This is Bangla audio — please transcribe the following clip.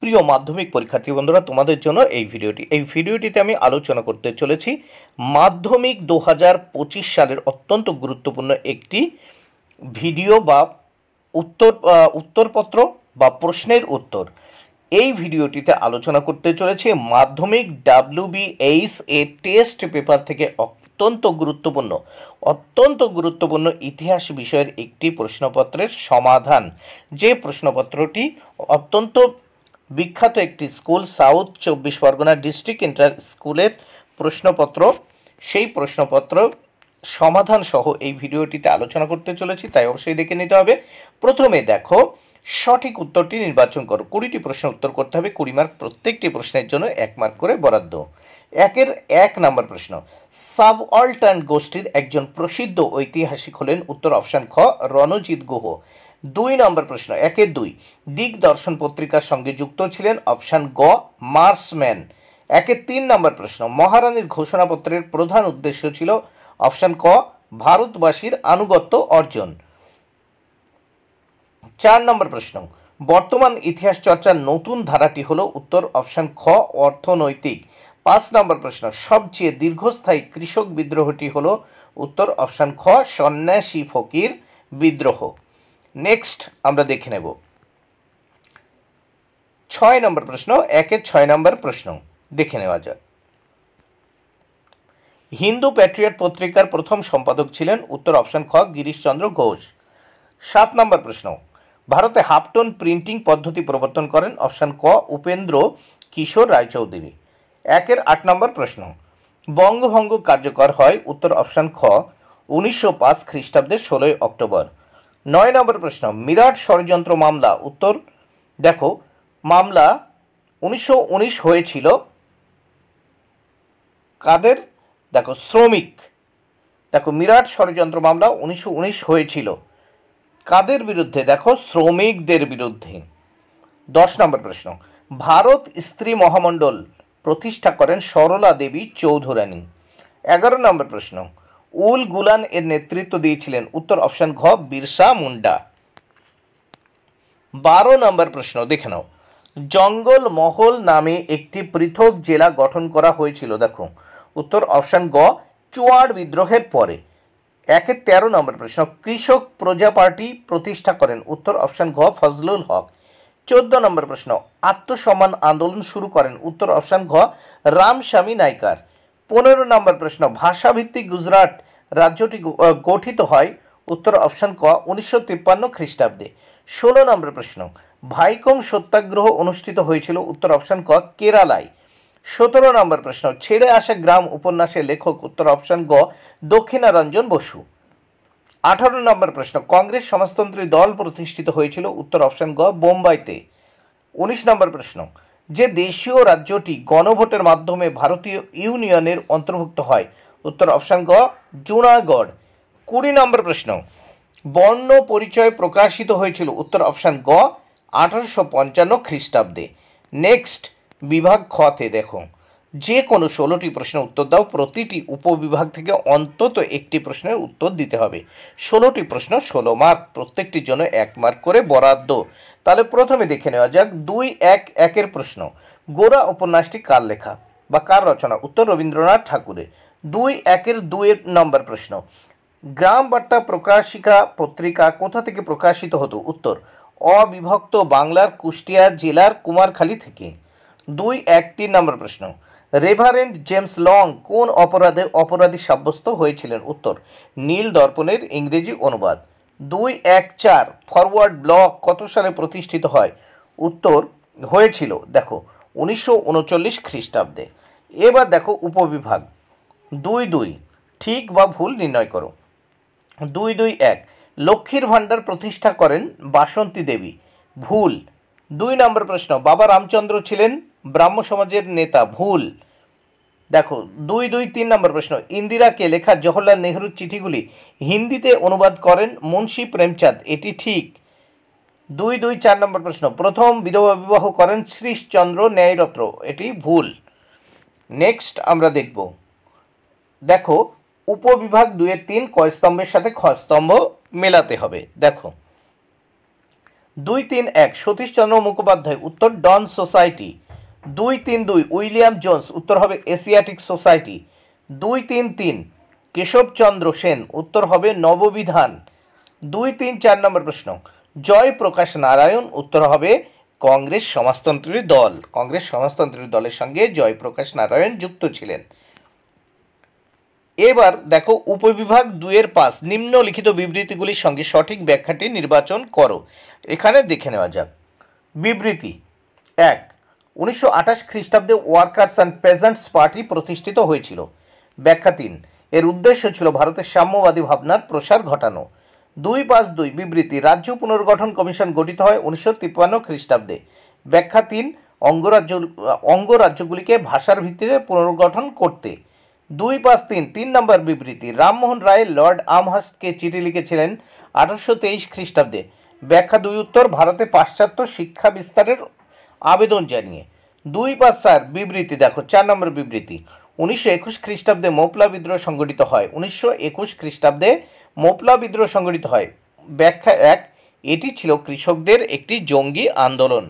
প্রিয় মাধ্যমিক পরীক্ষার্থী বন্ধুরা, তোমাদের জন্য এই ভিডিওটিতে আমি আলোচনা করতে চলেছি মাধ্যমিক 2025 সালের অত্যন্ত গুরুত্বপূর্ণ একটি ভিডিও বা উত্তরপত্র বা প্রশ্নের উত্তর। এই ভিডিওটিতে আলোচনা করতে চলেছি মাধ্যমিক WBH এর টেস্ট পেপার থেকে অত্যন্ত গুরুত্বপূর্ণ ইতিহাস বিষয়ের একটি প্রশ্নপত্রের সমাধান। যে প্রশ্নপত্রটি অত্যন্ত বিখ্যাত একটি school, south 24 Pargana district inter স্কুলের প্রশ্নপত্র, সেই প্রশ্নপত্র সমাধান সহ এই ভিডিওটিতে আলোচনা করতে চলেছি, তাই অবশ্যই দেখে নিতে হবে। প্রথমে দেখো, সঠিক উত্তরটি নির্বাচন করো। 20টি প্রশ্ন উত্তর করতে হবে, 20 মার্ক, প্রত্যেকটি প্রশ্নের জন্য 1 মার্ক করে বরাদ্দ। 1 নম্বর প্রশ্ন, সাবঅল্টার্ন গোষ্ঠীর একজন প্রসিদ্ধ ঐতিহাসিক হলেন? উত্তর অপশান খ, রণজিৎ গুহ। 2 নম্বর প্রশ্ন, 2 দিগদর্শন পত্রিকার সঙ্গে যুক্ত ছিলেন? অপশান গ, মার্সম্যান। 3 নম্বর প্রশ্ন, মহারানীর ঘোষণাপত্রের প্রধান উদ্দেশ্য ছিল? অপশান ক, ভারতবাসীর আনুগত্য অর্জন। 4 নম্বর প্রশ্ন, বর্তমান ইতিহাস চর্চার নতুন ধারাটি হলো? উত্তর অপশান খ, অর্থনৈতিক। 5 নম্বর প্রশ্ন, সবচেয়ে দীর্ঘস্থায়ী কৃষক বিদ্রোহটি হলো? উত্তর অপশান খ, সন্ন্যাসী ফকির বিদ্রোহ। নেক্সট আমরা দেখে নেব 6 নম্বর প্রশ্ন। 6 নম্বর প্রশ্ন দেখে নেওয়া যাক। হিন্দু প্যাট্রিয়ট পত্রিকার প্রথম সম্পাদক ছিলেন? উত্তর অপশান খ, গিরিশচন্দ্র ঘোষ। 7 নম্বর প্রশ্ন, ভারতে হাফটোন প্রিন্টিং পদ্ধতি প্রবর্তন করেন? অপশান ক, উপেন্দ্র কিশোর রায়চৌধুরী। 8 নম্বর প্রশ্ন, বঙ্গভঙ্গ কার্যকর হয়? উত্তর অপশান খ, 1905 খ্রিস্টাব্দের 16 অক্টোবর। 9 নম্বর প্রশ্ন, মিরাট ষড়যন্ত্র মামলা? উত্তর দেখো, মামলা 1919 হয়েছিল কাদের? দেখো, শ্রমিক। দেখো, মিরাট ষড়যন্ত্র মামলা 1919 হয়েছিল কাদের বিরুদ্ধে? দেখো, শ্রমিকদের বিরুদ্ধে। 10 নম্বর প্রশ্ন, ভারত স্ত্রী মহামণ্ডল প্রতিষ্ঠা করেন সরলা দেবী চৌধুরানী। 11 নম্বর প্রশ্ন, উল গুলান এর নেতৃত্ব দিয়েছিলেন? উত্তর অপশান ঘ, বিরসা মুন্ডা। 12 নম্বর প্রশ্ন দেখে নাও, জঙ্গল মহল নামে একটি পৃথক জেলা গঠন করা হয়েছিল? দেখো, উত্তর অপশান গ, চুয়াড় বিদ্রোহের পরে। 13 নম্বর প্রশ্ন, কৃষক প্রজা পার্টি প্রতিষ্ঠা করেন? উত্তর অপশান ঘ, ফজলুল হক। 14 নম্বর প্রশ্ন, আত্মসম্মান আন্দোলন শুরু করেন? উত্তর অপশান ঘ, রামস্বামী নাইকার। 15 নম্বর প্রশ্ন, ভাষাভিত্তিক গুজরাট রাজ্যটি গঠিত হয়? উত্তর অপশান ক, 1953 খ্রিস্টাব্দে। 16 নম্বর প্রশ্ন, ভাইকম সত্যাগ্রহ অনুষ্ঠিত হয়েছিল? উত্তর অপশান ক, কেরালায়। 17 নম্বর প্রশ্ন, ছেড়ে আসা গ্রাম উপন্যাসের লেখক? উত্তর অপশান গ, দক্ষিণারঞ্জন বসু। 18 নম্বর প্রশ্ন, কংগ্রেস সমাজতন্ত্রী দল প্রতিষ্ঠিত হয়েছিল? উত্তর অপশান গ, বোম্বাইতে। 19 নম্বর প্রশ্ন, যে দেশীয় রাজ্যটি গণভোটের মাধ্যমে ভারতীয় ইউনিয়নের অন্তর্ভুক্ত হয়? উত্তর অপশান গ, জুনাগড়। 20 নম্বর প্রশ্ন, বর্ণ পরিচয় প্রকাশিত হয়েছিল? উত্তর অপশান গ, 1855 খ্রিস্টাব্দে। নেক্সট বিভাগ খতে দেখো, যে কোনো 16টি প্রশ্নের উত্তর দাও, প্রতিটি উপবিভাগ থেকে অন্তত একটি প্রশ্নের উত্তর দিতে হবে। 16টি প্রশ্ন, 16 মার্ক, প্রত্যেকটির জন্য 1 মার্ক করে বরাদ্দ। তাহলে প্রথমে দেখে নেওয়া যাক 2-1-1 প্রশ্ন, গোরা উপন্যাসটি কার লেখা বা কার রচনা? উত্তর রবীন্দ্রনাথ ঠাকুরের। 2-1-2 নম্বর প্রশ্ন, গ্রাম বার্তা প্রকাশিকা পত্রিকা কোথা থেকে প্রকাশিত হতো? উত্তর অবিভক্ত বাংলার কুষ্টিয়া জেলার কুমারখালী থেকে। 2-1-3 নম্বর প্রশ্ন, রেভারেন্ড জেমস লং কোন অপরাধে অপরাধী সাব্যস্ত হয়েছিলেন? উত্তর নীল দর্পণের ইংরেজি অনুবাদ। 2-1-4, ফরওয়ার্ড ব্লক কত সালে প্রতিষ্ঠিত হয়? উত্তর হয়েছিল দেখো 1939 খ্রিস্টাব্দে। এবার দেখো উপবিভাগ 2-2, ঠিক বা ভুল নির্ণয় করো। 2-2-1, লক্ষ্মীর ভাণ্ডার প্রতিষ্ঠা করেন বাসন্তী দেবী। ভুল। 2 নম্বর প্রশ্ন, বাবা রামচন্দ্র ছিলেন ব্রাহ্ম সমাজের নেতা। ভুল। দেখো 2-2-3 নম্বর প্রশ্ন, ইন্দিরাকে লেখা জওহরলাল নেহরুর চিঠিগুলি হিন্দিতে অনুবাদ করেন মুন্সি প্রেমচাঁদ। এটি ঠিক। 2-2-4 নম্বর প্রশ্ন, প্রথম বিধবা বিবাহ করেন শ্রীশচন্দ্র ন্যায়রত্ন। এটি ভুল। নেক্সট আমরা দেখব, দেখো উপবিভাগ 2-3 ক স্তম্ভের সাথে খ স্তম্ভ মেলাতে হবে। দেখো 2-3-1 সতীশচন্দ্র মুখোপাধ্যায়, উত্তর ডন সোসাইটি। 2-3-2 উইলিয়াম জোন্স, উত্তর হবে এশিয়াটিক সোসাইটি। 2-3-3 কেশবচন্দ্র সেন, উত্তর হবে নববিধান। 2-3-4 নম্বর প্রশ্ন, জয়প্রকাশ নারায়ণ, উত্তর হবে কংগ্রেস সমাজতন্ত্রী দল। কংগ্রেস সমাজতন্ত্রী দলের সঙ্গে জয়প্রকাশ নারায়ণ যুক্ত ছিলেন। এবার দেখো উপবিভাগ 2-এর 5 নিম্নলিখিত বিবৃতিগুলির সঙ্গে সঠিক ব্যাখ্যাটি নির্বাচন করো। এখানে দেখে নেওয়া যাক। বিবৃতি 1, 1928 খ্রিস্টাব্দে ওয়ার্কার্স অ্যান্ড পেজেন্টস পার্টি প্রতিষ্ঠিত হয়েছিল। ব্যাখ্যা 3, এর উদ্দেশ্য ছিল ভারতের সাম্যবাদী ভাবনার প্রসার ঘটানো। 2-5-2 বিবৃতি, রাজ্য পুনর্গঠন কমিশন গঠিত হয় 1953 খ্রিস্টাব্দে। ব্যাখ্যা 3, অঙ্গরাজ্যগুলিকে ভাষার ভিত্তিতে পুনর্গঠন করতে। 2-5-3 3 নম্বর বিবৃতি, রামমোহন রায় লর্ড আমহার্স্টকে চিঠি লিখেছিলেন 1823 খ্রিস্টাব্দে। ব্যাখ্যা 2 উত্তর, ভারতে পাশ্চাত্য শিক্ষা বিস্তারের আবেদন জানিয়ে। 2-5-4 বিবৃতি দেখো 4 নম্বর বিবৃতি, 1921 খ্রিস্টাব্দে মোপলা বিদ্রোহ সংগঠিত হয়। 1921 খ্রিস্টাব্দে মোপলা বিদ্রোহ সংগঠিত হয়। ব্যাখ্যা 1, এটি ছিল কৃষকদের একটি জঙ্গি আন্দোলন।